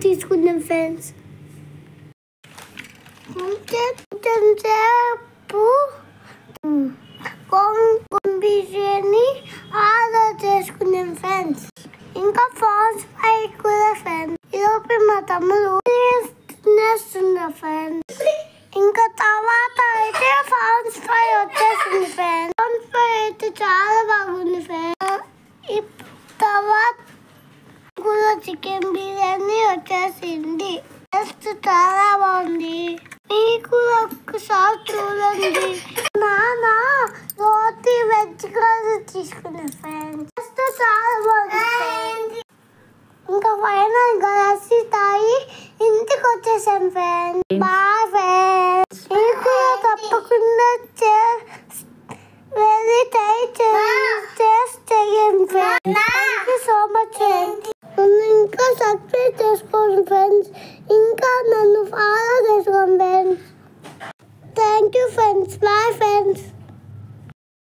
తీసుకున్నాం friends. Biryani order చేసుకున్నాం friends. ఇంకా ఫ్రాన్స్ ఫ్రై కూడా ఫ్రెండ్స్. ఈలోపు మా తమ్ముడు తినేస్తున్నా ఫ్రెండ్స్. ఇంకా తర్వాత అయితే ఫ్రాన్స్ ఫ్రై వచ్చేసింది ఫ్రెండ్స్. ఫ్రాన్స్ ఫ్రై అయితే చాలా బాగుంది ఫ్రెండ్స్. తర్వాత కూడా చికెన్ బిర్యానీ వచ్చేసింది. టేస్ట్ చాలా బాగుంది. మీకు ఒక్కసారి చూడండి. నాన్న రోటీ వెజ్ కర్రీ తీసుకున్నా ఫ్రెండ్స్. చాలా బాగుంది. ఇంకా ఫైనల్ గా లస్సీ తాగి ఇంటికి వచ్చేసాం ఫ్రెండ్స్. Bye friends. మీకు తప్పకుండా వెళ్ళి ట్రై చేయండి friends. Thank you so much friends. ఇంకా సబ్స్క్రైబ్ చేసుకోండి ఫ్రెండ్స్. ఇంకా నన్ను ఫాలో చేసుకోండి friends. Thank you friends. Bye friends.